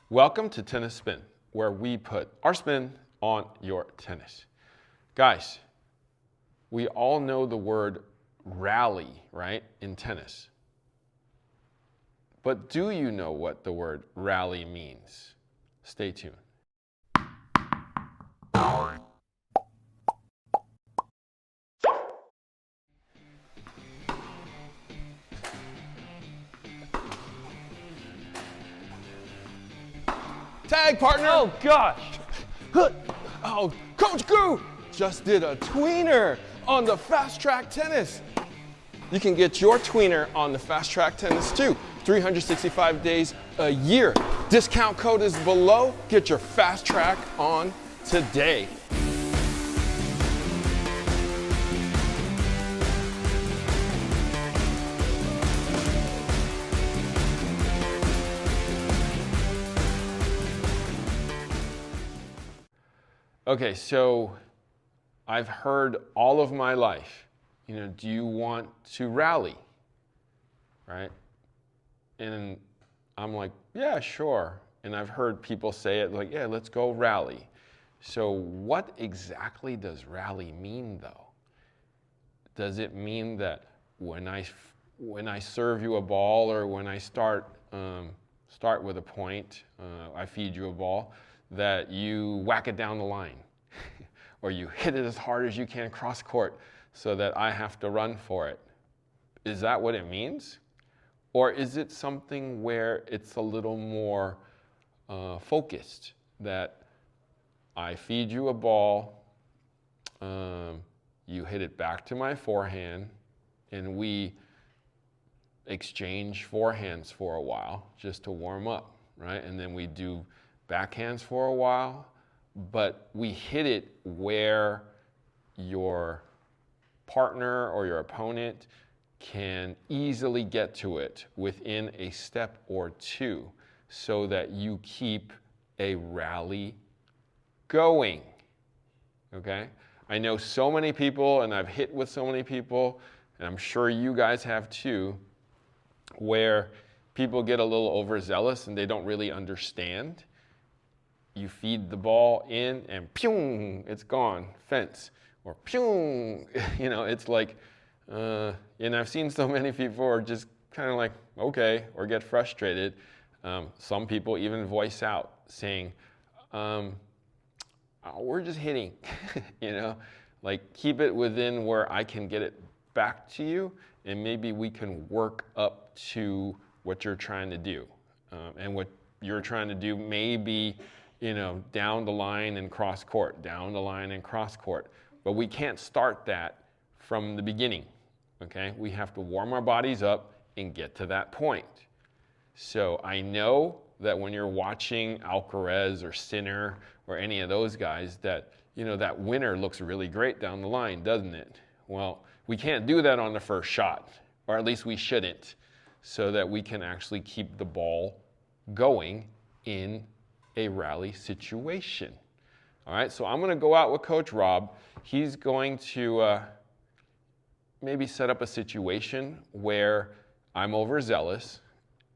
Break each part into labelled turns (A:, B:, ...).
A: Welcome to Tennis Spin, where we put our spin on your tennis. Guys, we all know the word rally, right, in tennis. But do you know what the word rally means? Stay tuned. Tag, partner!
B: Oh, gosh!
A: Oh, Coach Goo just did a tweener on the Fast Track Tennis. You can get your tweener on the Fast Track Tennis too. 365 days a year. Discount code is below. Get your Fast Track on today. Okay, so I've heard all of my life, do you want to rally, right? And I'm like, yeah, sure. And I've heard people say it like, yeah, let's go rally. So what exactly does rally mean though? Does it mean that when I serve you a ball or when I start with a point, I feed you a ball, that you whack it down the line or you hit it as hard as you can cross court so that I have to run for it? Is that what it means? Or is it something where it's a little more focused, that I feed you a ball, you hit it back to my forehand, and we exchange forehands for a while just to warm up, right? And then we do backhands for a while, but we hit it where your partner or your opponent can easily get to it within a step or two so that you keep a rally going, okay? I know so many people, and I've hit with so many people, and I'm sure you guys have too, where people get a little overzealous and they don't really understand. You feed the ball in and pew, it's gone, fence. Or pew, it's like, and I've seen so many people are just kind of like, okay, or get frustrated. Some people even voice out saying, we're just hitting, like keep it within where I can get it back to you, and maybe we can work up to what you're trying to do. And what you're trying to do may be, down the line and cross court, down the line and cross court. But we can't start that from the beginning, okay? We have to warm our bodies up and get to that point. So I know that when you're watching Alcaraz or Sinner or any of those guys that, that winner looks really great down the line, doesn't it? Well, we can't do that on the first shot, or at least we shouldn't, so that we can actually keep the ball going in a rally situation. All right, so I'm going to go out with Coach Rob. He's going to maybe set up a situation where I'm overzealous,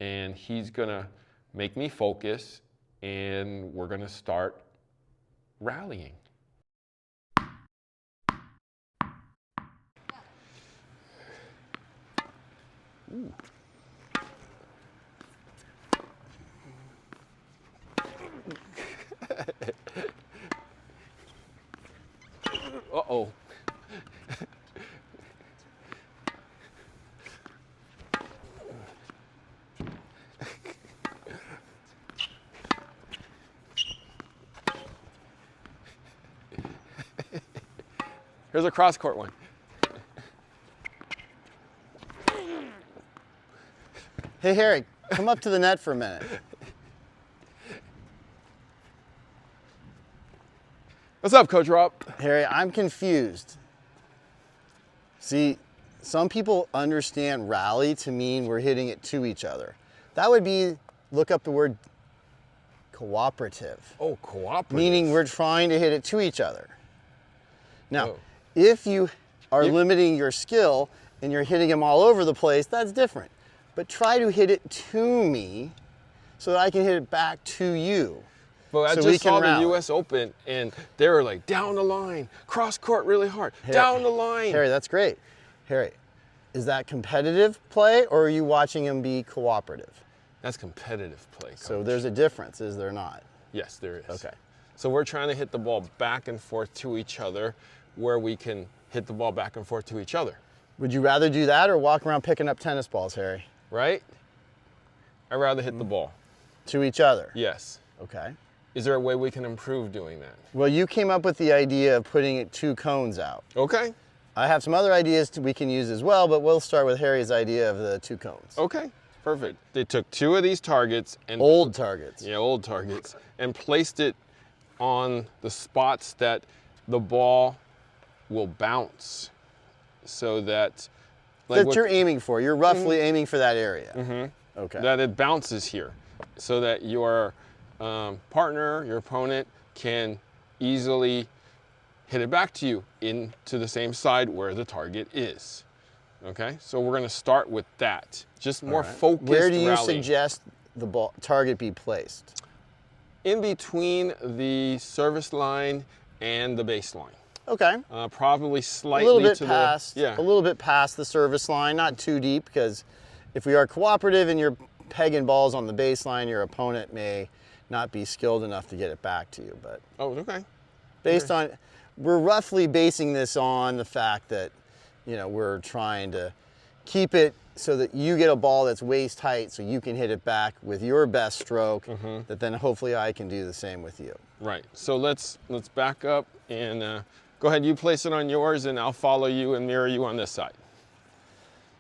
A: and he's going to make me focus, and we're going to start rallying. Ooh. Uh-oh. Here's a cross-court one.
C: Hey, Harry, come up to the net for a minute.
A: What's up, Coach Rob?
C: Harry, I'm confused. See, some people understand rally to mean we're hitting it to each other. That would be, look up the word cooperative.
A: Oh, cooperative.
C: Meaning we're trying to hit it to each other. Now, if you are limiting your skill and you're hitting them all over the place, that's different. But try to hit it to me so that I can hit it back to you.
A: But I
C: So we
A: just
C: can
A: saw the
C: rally.
A: U.S. Open, and they were like, down the line, cross court really hard, down the line.
C: Harry, that's great. Harry, is that competitive play, or are you watching him be cooperative?
A: That's competitive play, Coach.
C: So there's a difference, is there not?
A: Yes, there is.
C: Okay.
A: So we're trying to hit the ball back and forth to each other where we can hit the ball back and forth to each other.
C: Would you rather do that or walk around picking up tennis balls, Harry?
A: Right? I'd rather hit the ball.
C: To each other?
A: Yes.
C: Okay.
A: Is there a way we can improve doing that?
C: Well, you came up with the idea of putting it 2 cones out.
A: Okay.
C: I have some other ideas we can use as well, but we'll start with Harry's idea of the 2 cones.
A: Okay. Perfect. They took 2 of these targets and
C: Old targets.
A: Yeah, old targets, and placed it on the spots that the ball will bounce, so that
C: That you're aiming for. You're roughly aiming for that area. Okay.
A: that it bounces here, so that your partner, your opponent, can easily hit it back to you into the same side where the target is. Okay, so we're going to start with that. Just more focused
C: Where do you
A: rallying.
C: suggest the ball target be placed?
A: In between the service line and the baseline.
C: Okay.
A: Probably
C: A
A: slightly
C: little bit
A: to
C: past.
A: the
C: A little bit past the service line, not too deep, because if we are cooperative and you're pegging balls on the baseline, your opponent may not be skilled enough to get it back to you. But
A: Oh, okay.
C: based on, we're roughly basing this on the fact that, you know, we're trying to keep it so that you get a ball that's waist height so you can hit it back with your best stroke, that then hopefully I can do the same with you.
A: Right. So let's back up and go ahead. You place it on yours, and I'll follow you and mirror you on this side.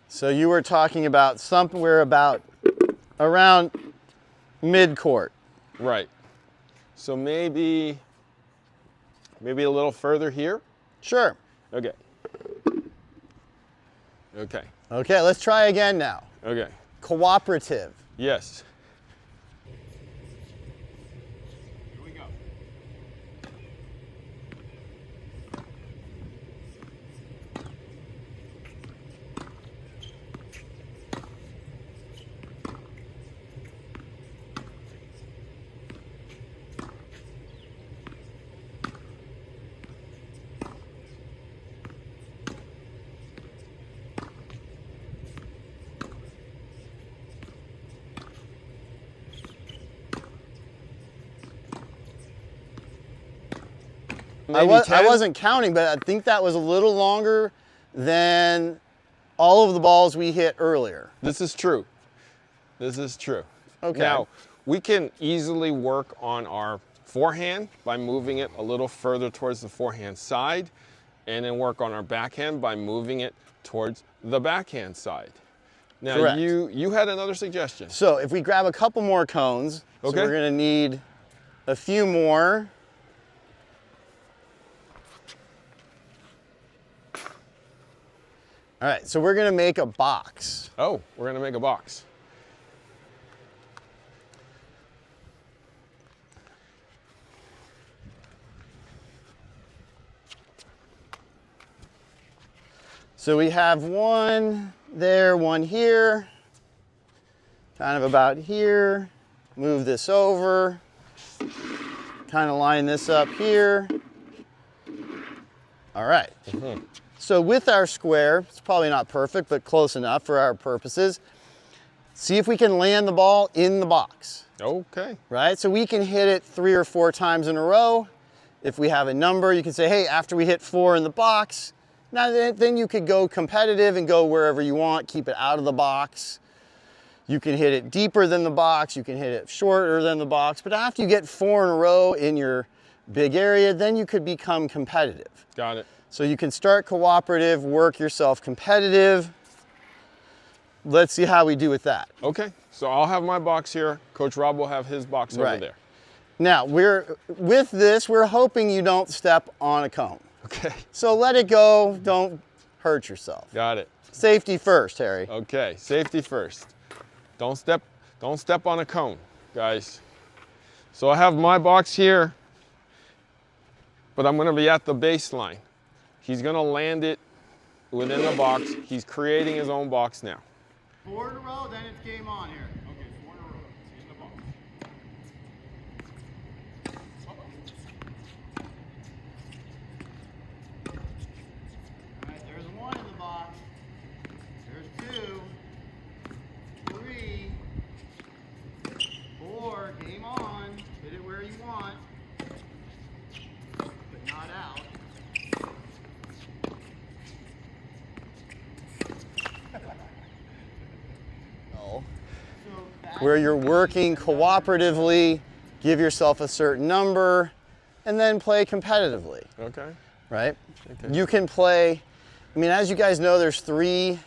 C: So you were talking about somewhere about around mid-court.
A: Right. So maybe a little further here.
C: Sure.
A: Okay. Okay.
C: Okay, let's try again now.
A: Okay.
C: Cooperative.
A: Yes. Here we go.
C: I
A: Maybe 10?
C: wasn't counting, but I think that was a little longer than all of the balls we hit earlier.
A: This is true. This is true.
C: Okay.
A: Now, we can easily work on our forehand by moving it a little further towards the forehand side, and then work on our backhand by moving it towards the backhand side. Now,
C: Correct.
A: you had another suggestion.
C: So if we grab a couple more cones,
A: Okay.
C: so we're gonna need a few more. All right, so we're gonna make a box.
A: Oh, we're gonna make a box.
C: So we have one there, one here, kind of about here. Move this over, kind of line this up here. All right. So with our square, it's probably not perfect, but close enough for our purposes. See if we can land the ball in the box,
A: Okay.
C: right? So we can hit it 3 or 4 times in a row. If we have a number, you can say, hey, after we hit 4 in the box, now then you could go competitive and go wherever you want, keep it out of the box. You can hit it deeper than the box, you can hit it shorter than the box, but after you get 4 in a row in your big area, then you could become competitive.
A: Got it.
C: So you can start cooperative, work yourself competitive. Let's see how we do with that.
A: Okay. So I'll have my box here. Coach Rob will have his box over
C: Right.
A: there.
C: Now, with this, we're hoping you don't step on a cone.
A: Okay.
C: So let it go, don't hurt yourself.
A: Got it.
C: Safety first, Harry.
A: Okay. Safety first. Don't step on a cone, guys. So I have my box here, but I'm gonna be at the baseline. He's gonna land it within the box. He's creating his own box now.
C: 4 in a row, then it's game on here.
A: Okay, 4 in a row. In the box.
C: where you're working cooperatively, give yourself a certain number, and then play competitively.
A: Okay.
C: Right?
A: Okay.
C: You can play, I mean, as you guys know, there's 3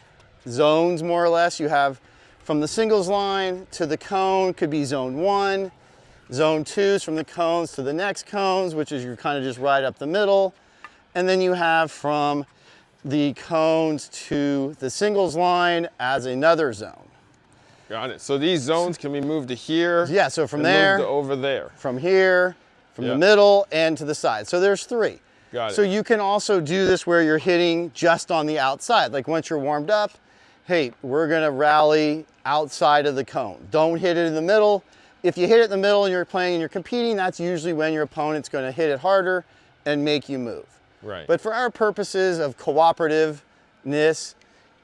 C: zones more or less. You have from the singles line to the cone, could be zone 1. Zone 2 is from the cones to the next cones, which is you're kind of just right up the middle. And then you have from the cones to the singles line as another zone.
A: Got it. So these zones can be moved to here.
C: Yeah, so from
A: and
C: there,
A: moved to over there.
C: from here, from the middle, and to the side. So there's 3.
A: Got it.
C: So you can also do this where you're hitting just on the outside. Like once you're warmed up, hey, we're gonna rally outside of the cone. Don't hit it in the middle. If you hit it in the middle and you're playing and you're competing, that's usually when your opponent's gonna hit it harder and make you move.
A: Right.
C: But for our purposes of cooperativeness,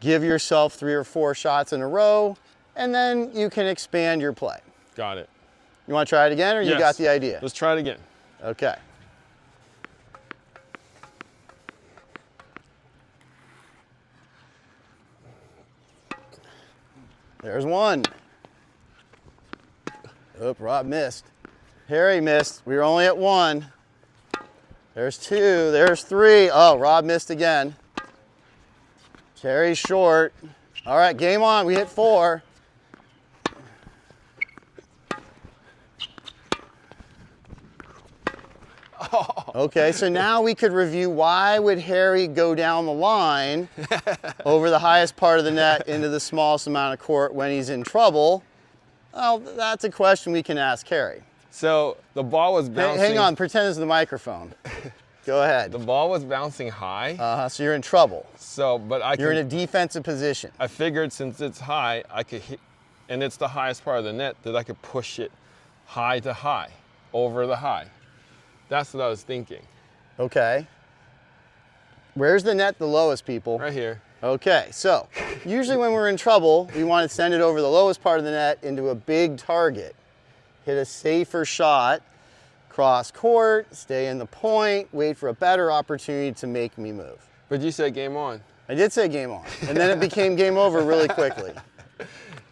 C: give yourself 3 or 4 shots in a row, and then you can expand your play.
A: Got it.
C: You wanna try it again, or you got the idea?
A: Let's try it again.
C: Okay. There's 1. Oop, Rob missed. Harry missed. We were only at 1. There's 2. There's 3. Oh, Rob missed again. Harry's short. All right, game on. We hit 4. Okay, so now we could review why would Harry go down the line over the highest part of the net into the smallest amount of court when he's in trouble? Well, that's a question we can ask Harry.
A: So the ball was bouncing.
C: Hang on, pretend it's the microphone. Go ahead.
A: The ball was bouncing high.
C: So you're in trouble.
A: So, but
C: You're in a defensive position.
A: I figured since it's high, I could hit, and it's the highest part of the net, that I could push it high to high, over the high. That's what I was thinking.
C: Okay. Where's the net the lowest, people?
A: Right here.
C: Okay, so usually when we're in trouble, we want to send it over the lowest part of the net into a big target. Hit a safer shot, cross court, stay in the point, wait for a better opportunity to make me move.
A: But you said game on.
C: I did say game on, and then it became game over really quickly.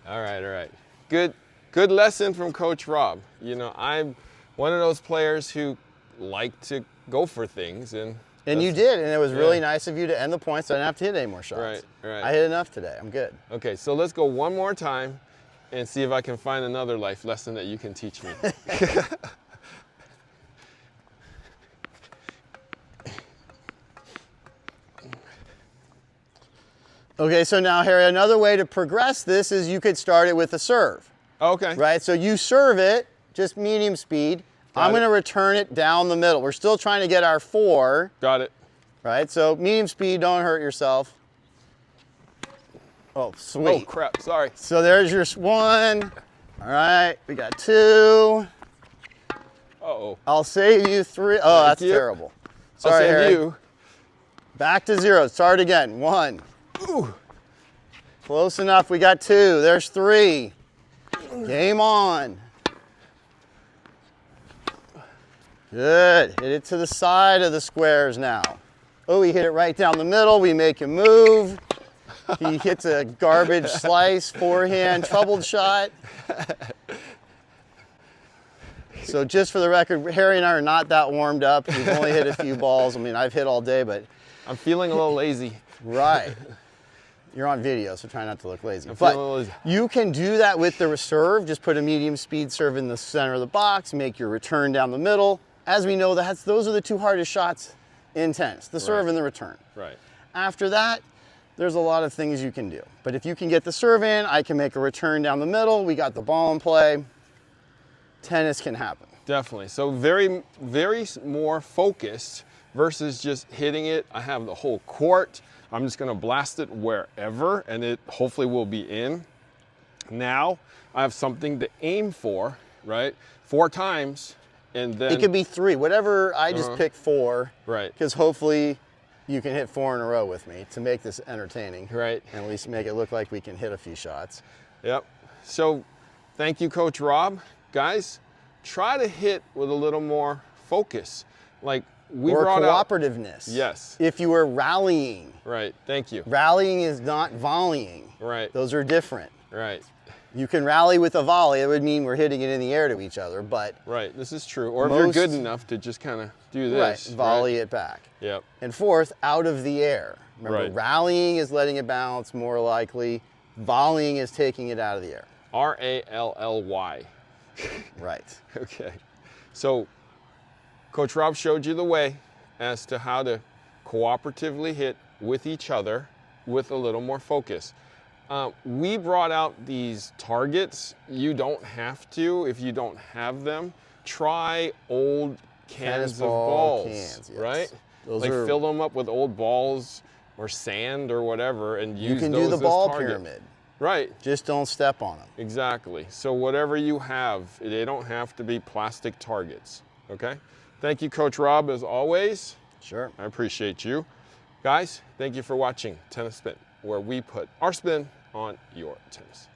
A: All right, all right. Good lesson from Coach Rob. You know, I'm one of those players who like to go for things, and
C: you did, and it was really nice of you to end the point so I didn't have to hit any more shots.
A: Right, right.
C: I hit enough today. I'm good.
A: Okay, so let's go one more time and see if I can find another life lesson that you can teach me.
C: Okay, so now, Harry, another way to progress this is you could start it with a serve.
A: Okay.
C: Right, so you serve it, just medium speed. I'm gonna return it down the middle. We're still trying to get our 4.
A: Got it.
C: Right, so medium speed, don't hurt yourself. Oh, sweet.
A: Oh, crap, sorry.
C: So there's your 1. All right, we got 2.
A: Uh-oh.
C: I'll save you 3. Oh, that's terrible. Sorry,
A: I'll save
C: Harry.
A: you.
C: Back to 0, start again. 1.
A: Ooh.
C: Close enough, we got 2. There's 3. Game on. Good, hit it to the side of the squares now. Oh, he hit it right down the middle. We make him move. He hits a garbage slice, forehand, troubled shot. So just for the record, Harry and I are not that warmed up. We've only hit a few balls. I mean, I've hit all day, but.
A: I'm feeling a little lazy.
C: Right. You're on video, so try not to look lazy.
A: I'm feeling a little
C: But
A: lazy.
C: you can do that with the serve. Just put a medium speed serve in the center of the box, make your return down the middle. As we know, those are the 2 hardest shots in tennis, the serve and the return.
A: Right.
C: After that, there's a lot of things you can do. But if you can get the serve in, I can make a return down the middle. We got the ball in play. Tennis can happen.
A: Definitely. So very, very more focused versus just hitting it. I have the whole court. I'm just going to blast it wherever, and it hopefully will be in. Now I have something to aim for, right? 4 times, and then
C: It could be 3, whatever. I just pick 4.
A: Right.
C: Because hopefully you can hit 4 in a row with me to make this entertaining.
A: Right.
C: And at least make it look like we can hit a few shots.
A: Yep. So thank you, Coach Rob. Guys, try to hit with a little more focus. Like we
C: or
A: brought out.
C: cooperativeness.
A: Yes.
C: If you were rallying.
A: Right. Thank you.
C: Rallying is not volleying.
A: Right.
C: Those are different.
A: Right.
C: You can rally with a volley. It would mean we're hitting it in the air to each other, but
A: Right, this is true. Or if you're good enough to just kind of do this.
C: volley it back.
A: Yep.
C: And fourth, out of the air. Remember,
A: Right.
C: rallying is letting it bounce more likely. Volleying is taking it out of the air.
A: R-A-L-L-Y.
C: Right.
A: Okay. So Coach Rob showed you the way as to how to cooperatively hit with each other with a little more focus. We brought out these targets. You don't have to if you don't have them. Try old cans of balls,
C: cans, yes.
A: right?
C: Those
A: like
C: are,
A: fill them up with old balls or sand or whatever and use
C: you can
A: those
C: do the
A: as
C: ball
A: target.
C: pyramid.
A: Right.
C: Just don't step on them.
A: Exactly. So whatever you have, they don't have to be plastic targets, okay? Thank you, Coach Rob, as always.
C: Sure.
A: I appreciate you. Guys, thank you for watching Tennis Spin, where we put our spin on your tennis.